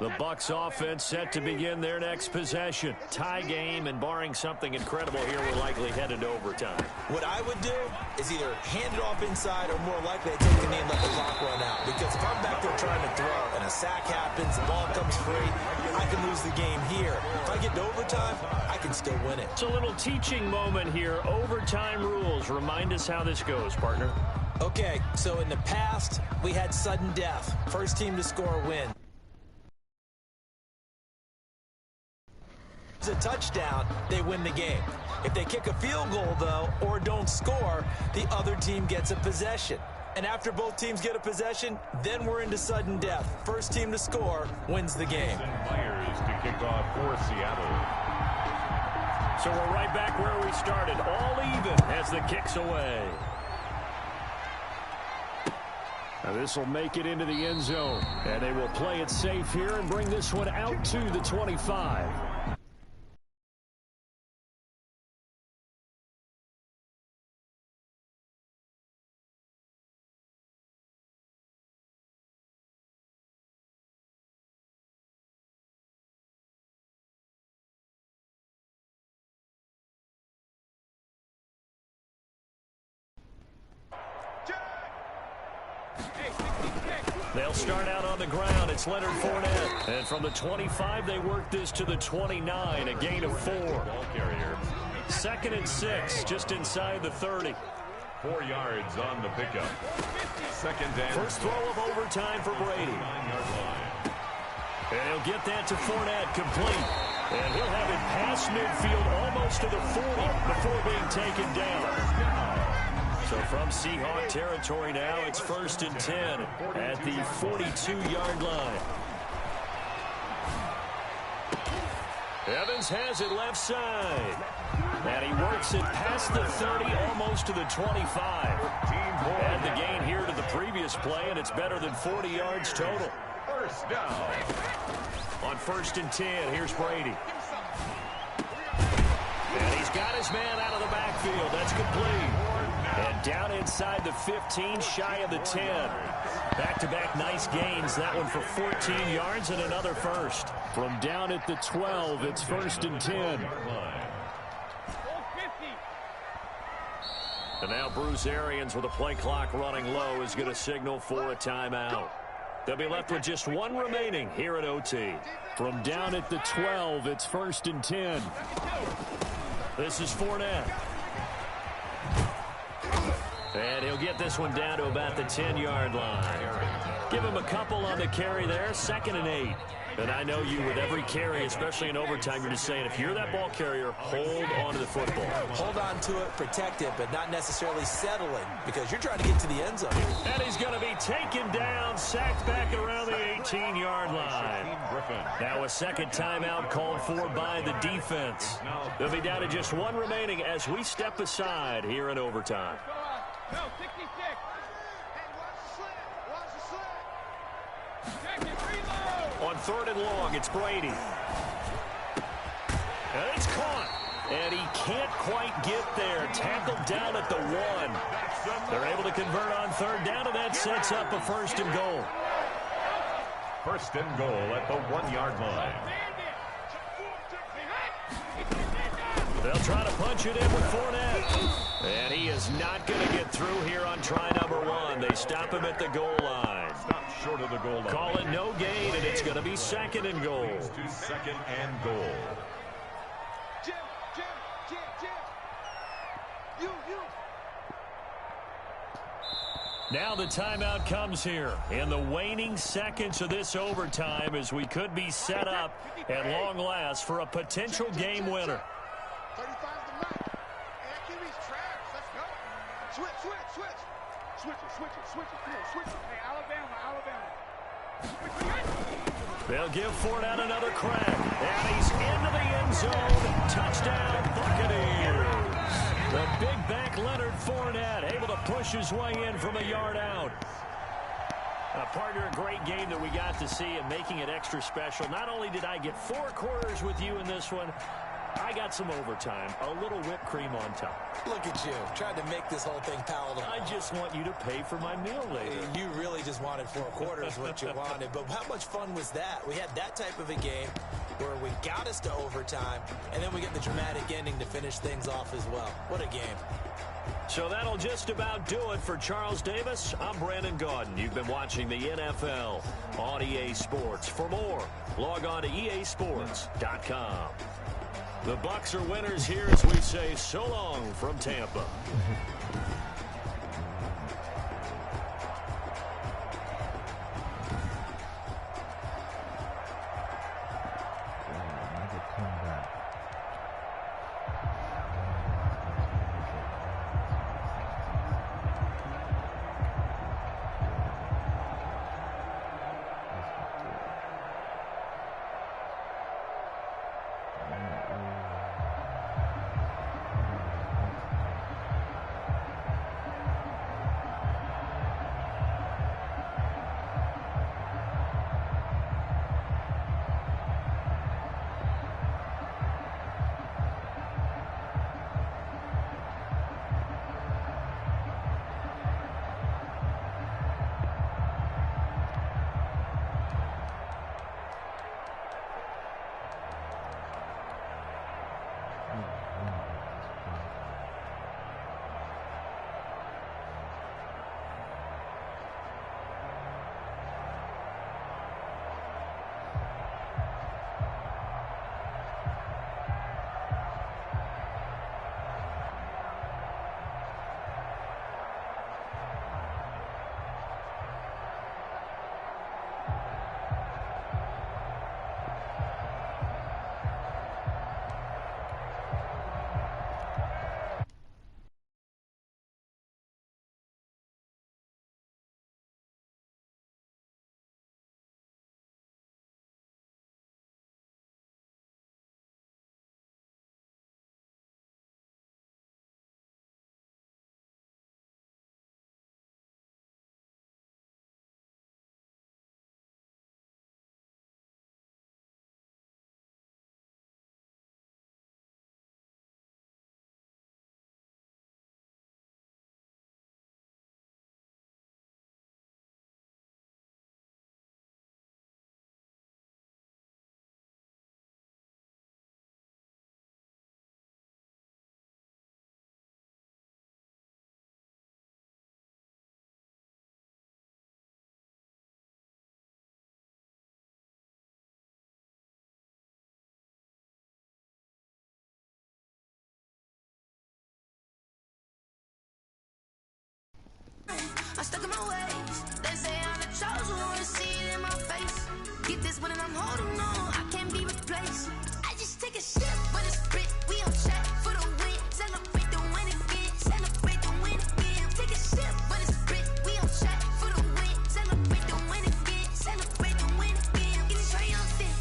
The Bucs offense set to begin their next possession. Tie game, and barring something incredible here, we're likely headed to overtime. What I would do is either hand it off inside or more likely take a knee and let the clock run out. Because if I'm back there trying to throw and a sack happens, the ball comes free, I can lose the game here. If I get to overtime, I can still win it. It's a little teaching moment here. Overtime rules. Remind us how this goes, partner. Okay, so in the past, we had sudden death. First team to score wins. A touchdown, they win the game. If they kick a field goal, though, or don't score, the other team gets a possession. And after both teams get a possession, then we're into sudden death. First team to score wins the game. Myers to kick off for Seattle. So we're right back where we started, all even as the kick's away. Now this will make it into the end zone, and they will play it safe here and bring this one out to the 25. They'll start out on the ground. It's Leonard Fournette. And from the 25, they work this to the 29, a gain of 4. Ball carrier. 2nd and 6, just inside the 30. 4 yards on the pickup. 2nd and First throw of overtime for Brady. 9-yard line. And he'll get that to Fournette, complete. And he'll have it past midfield almost to the 40 before being taken down. So from Seahawk territory now, it's 1st and 10 at the 42-yard line. Evans has it left side. And he works it past the 30, almost to the 25. Add the gain here to the previous play, and it's better than 40 yards total. First down. On 1st and 10, here's Brady. And And he's got his man out of the backfield. That's complete. And down inside the 15, shy of the 10. Back-to-back nice gains. That one for 14 yards and another first. From down at the 12, it's 1st and 10. And now Bruce Arians with a play clock running low is going to signal for a timeout. They'll be left with just one remaining here at OT. From down at the 12, it's 1st and 10. This is Fournette. And he'll get this one down to about the 10-yard line. Give him a couple on the carry there, 2nd and 8. And I know you, with every carry, especially in overtime, you're just saying, if you're that ball carrier, hold on to the football. Hold on to it, protect it, but not necessarily settling, because you're trying to get to the end zone. And he's going to be taken down, sacked back around the 18-yard line. Now a second timeout called for by the defense. They'll be down to just one remaining as we step aside here in overtime. No, 66. Hey, watch the slip. Check it, reload. On 3rd and long, it's Brady. And it's caught. And he can't quite get there. Tackled down at the 1. They're able to convert on 3rd down, and that sets up a 1st and goal. 1st and goal at the 1-yard line. They'll try to punch it in with Fournette. And he is not going to get through here on try number 1. They stop him at the goal line. Stop short of the goal line. Call it no gain, and it's going to be 2nd and goal. To 2nd and goal. Jim. You. Now the timeout comes here in the waning seconds of this overtime as we could be set up at long last for a potential game winner. 35's the mark. Hey, that QB's trash. Let's go. Switch it. Come on, switch it. Hey, Alabama. They'll give Fournette another crack. And he's into the end zone. Touchdown, Buccaneers. The big back Leonard Fournette able to push his way in from a yard out. Partner, a great game that we got to see and making it extra special. Not only did I get 4 quarters with you in this one, I got some overtime, a little whipped cream on top. Look at you, trying to make this whole thing palatable. I just want you to pay for my meal later. You really just wanted 4 quarters, what you wanted. But how much fun was that? We had that type of a game where we got us to overtime, and then we get the dramatic ending to finish things off as well. What a game. So that'll just about do it for Charles Davis. I'm Brandon Gaudin. You've been watching the NFL on EA Sports. For more, log on to easports.com. The Bucs are winners here as we say so long from Tampa. I'm stuck in my ways. They say I'm the chosen one, see it in my face. Get this one and I'm holding on, I can't be replaced. I just take a sip, but it's spit. We on track for the win. Celebrate the win again. Celebrate the win again. Take a sip, but it's spit. We on track for the win. Celebrate the win again. Celebrate the win again. Get it triumphant.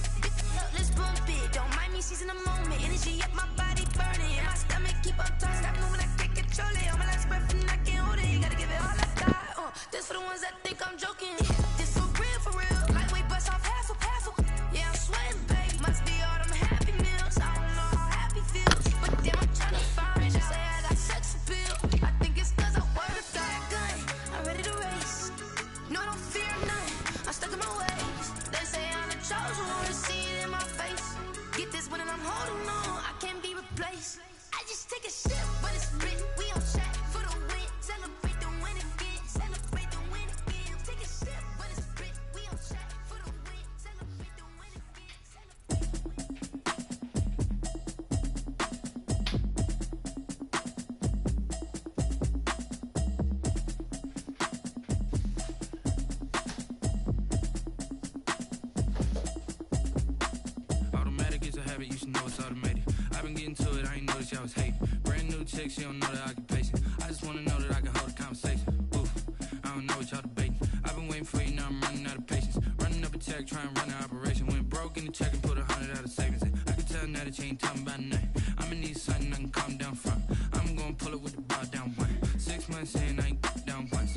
Let's bump it. Don't mind me, she's in the moment. Energy up my body burning. My stomach keep up tight. Stop moving, I can't control it. On my last breath and I can't hold it. You gotta give it all I got. This for the ones that think I'm joking. This for real, for real. Lightweight bust off half a half. Yeah, I'm sweating, babe. Must be all them happy meals. I don't know how happy feels, but damn, I'm tryna find it. Just say I got sex appeal. I think it's 'cause I work. Got a gun, I'm ready to race. No, I don't fear none. I'm stuck in my ways. They say I'm the chosen one, see it in my face. Get this one and I'm holding on, I can't be replaced. I just take a sip, but it's spit. We on track for the win. Celebrate the win again. Celebrate the win again. Take a sip, but it's spit. We on track for the win. Celebrate the win again. Automatic is a habit, you should know it's automated. I've been getting to it, I ain't noticed y'all was hating. Brand new chick, she don't know the occupation. I just wanna know that I can hold a conversation. Ooh, I don't know what y'all debating. I've been waiting for you, now I'm running out of patience. Running up a check, trying to run an operation. Went broke in the check and put 100 out of savings in. I can tell now that you ain't talking about nothing. I'ma need something I can calm down from. I'm gonna pull it with the bar down one. 6 months in, I ain't down once.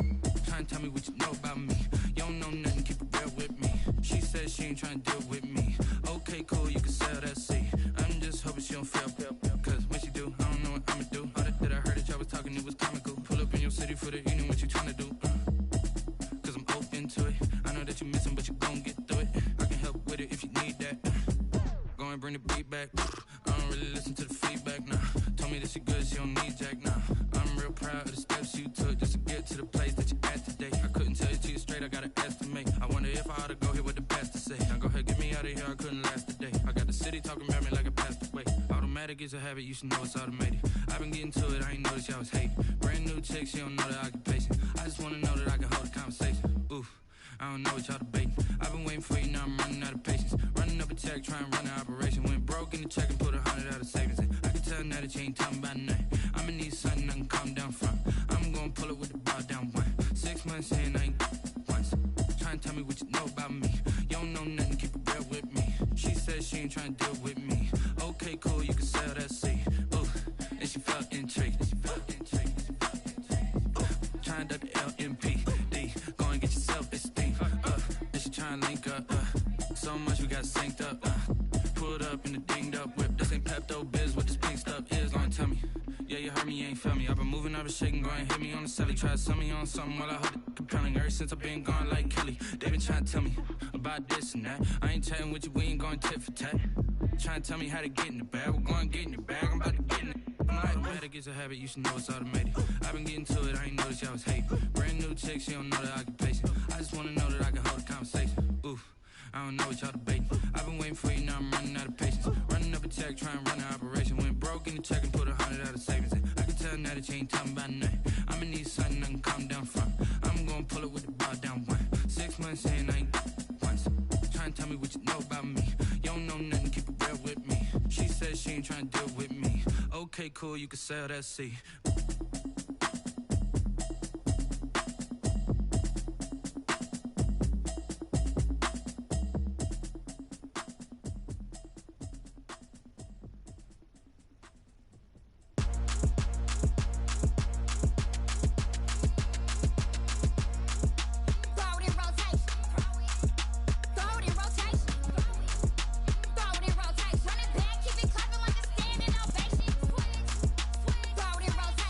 Trying to tell me what you know about me. You don't know nothing, keep it real with me. She said she ain't trying to deal with me. Okay, cool, you can sell that seat. I'm just hoping she don't fail. Cause when she do, I don't know what I'ma do. All that I heard that y'all was talking, it was comical. Pull up in your city for the evening, what you tryna do? Cause I'm open to it. I know that you missing, but you gon' get through it. I can help with it if you need that. Go and bring the beat back. I don't really listen to the feedback, nah. Told me that she good, she don't need jack, nah. I'm real proud of the steps you took just to get to the place that you at today. I couldn't tell you to you straight, I gotta estimate. I wonder if I ought to go here with the pastor say. Now go ahead, get me out of here, I couldn't last a day. I got the city talking about me like I passed away. Automatic is a habit, you should know it's automated. I've been getting to it, I ain't noticed y'all was hating. Brand new chick, she don't know the occupation. I just wanna know that I can hold a conversation. Ooh, I don't know what y'all debating. I've been waiting for you, now I'm running out of patience. Running up a check, trying to run an operation. Went broke in the check and put 100 out of savings in. I can tell now that you ain't talking about nothing. I'ma need something I can calm down from. I'm gonna pull it with the bar down one. 6 months in, I ain't once. Trying to tell me what you know about me. You don't know nothing, keep it real with me. She said she ain't trying to deal with me. Okay, cool, you can sell that seat. Ooh, and she felt intrigued. Trying to duck the LMPD. Go and get your self-esteem. And she trying to link up. So much we got synced up. Pulled up in the dinged up whip. This ain't Pepto Biz, what this pink stuff is. Long tell me. Yeah, you heard me, you ain't felt me. I've been moving, I've been shaking, go and hit me on the celly. Try to sell me on something while I hold it compelling. Ever since I've been gone like Kelly, they been trying to tell me about this and that. I ain't chatting with you, we ain't going tit for tat. Trying to tell me how to get in the bag. We're going to get in the bag, I'm about to get in it. I'm like, automatic is a habit, you should know it's automated. I've been getting to it, I ain't noticed y'all was hating. Brand new chick, she don't know the occupation. I just wanna know that I can hold a conversation. Ooh, I don't know what y'all debating. I've been waiting for you, now I'm running out of patience. Running up a check, trying to run an operation. Went broke in the check and put 100 out of savings in. I can tell now that you ain't talking about nothing. I'ma need something I can calm down from. I'm gonna pull it with the bar down one. 6 months in, I ain't once. Trying to tell me what you know about me. You don't know nothing, keep it real with me. She said she ain't trying to deal with me. Okay, cool, you can sell that seat. Rotation.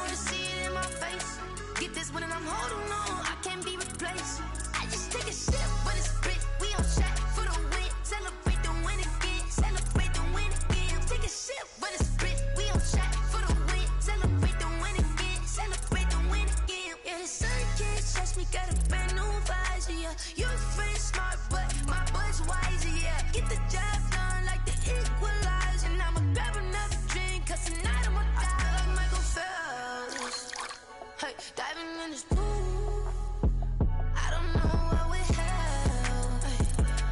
wanna see it in my face. Get this one and I'm holding on, I can't be replaced. I just take a sip, but it's split. We on track for the win. Celebrate the win again. Celebrate the win again. Take a sip, but it's split. We on track for the win. Celebrate the win again. Celebrate the win again. Yeah, the sun can't touch me. Got a brand new visor. Yeah, your friend smart, but my boy's wiser. Yeah, get the job done like the equalizer. And I'ma grab another drink, 'cause tonight I'ma die like Michael Phelps. Hey, diving in this pool. I don't know what we have. Hey,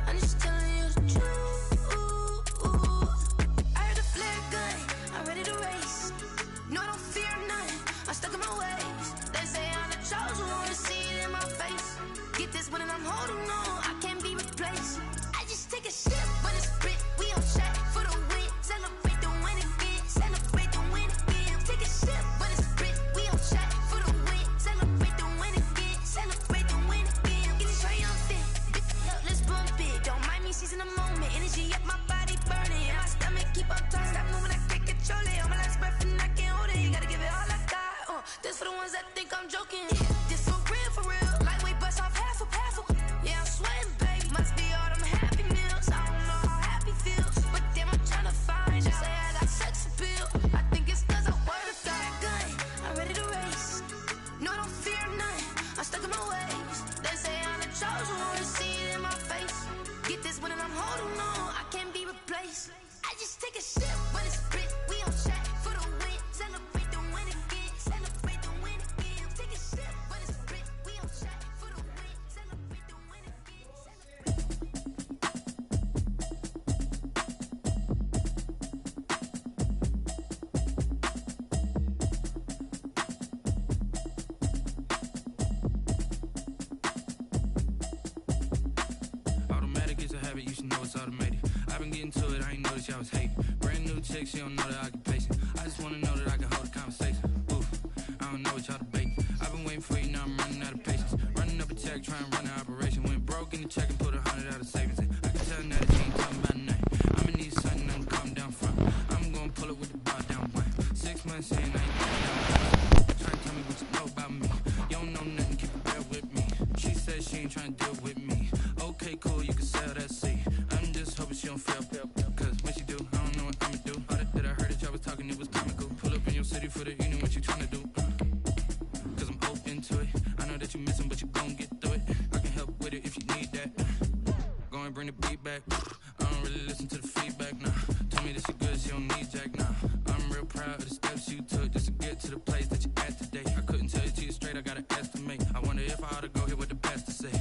I'm just telling you the truth. I heard a flare gun, I'm ready to race. No, I don't fear nothing, I'm stuck in my ways. They say I'm the chosen one, to see it in my face. Get this one and I'm holding on, I can't be replaced. I just take a sip, but it's split. We on track for the win. Celebrate the win again. Celebrate the win again. Take a sip, but it's split. We on track for the win. Celebrate the win again. Celebrate the win again. Get it triumphant. Let's bump it. Don't mind me seizing the moment. Energy up my body burning. And my stomach keep on turning. Stop moving, I can't control it. On my last breath and I can't hold it. You gotta give it all I got. This for the ones that think I'm joking. This for real, for real. Lightweight bust off half a. Yeah, I'm sweating, babe. Must be all them happy meals. I don't know how happy feels, but damn, I'm trying to find you. Say I got sex appeal. I think it's 'cause I word a fire gun. I'm ready to race. No, I don't fear nothing. I'm stuck in my ways. They say I'm the chosen one, to see it in my face. Get this one and I'm holding on, I can't be replaced. I just take a sip, but it's split. We on track for the win. Celebrate the win again. Celebrate the win again. Take a sip, but it's split. We on track for the win. Celebrate the win again. Automatic is a habit, you should know it's automated. I've been getting to it, I ain't noticed y'all was hating. Brand new chick, she don't know the occupation. I just wanna know that I can hold a conversation. Oof, I don't know what y'all debating. I've been waiting for you, now I'm running out of patience. Running up a check, trying to run an operation. Went broke in the check and put 100 out of savings in. I can tell now that you ain't talking about nothing. I'ma need something, I'm calm down front. I'm gonna pull it with the bar down one. 6 months in, I ain't going down. Try to tell me what you know about me. You don't know nothing, keep it real with me. She said she ain't trying to deal with me. Okay, cool, you can sell that seat. I'm just hoping she don't fail. 'Cause when she do, I don't know what I'ma do. All that I heard that y'all was talking, it was comical. Pull up in your city for the evening, what you tryna do? 'Cause I'm open to it. I know that you missing, but you gon' get through it. I can help with it if you need that. Go and bring the beat back. I don't really listen to the feedback, nah. Tell me that she good, she don't need jack, nah. I'm real proud of the steps you took just to get to the place that you at today. I couldn't tell you to you straight, I gotta estimate. I wonder if I ought to go here with the best to say.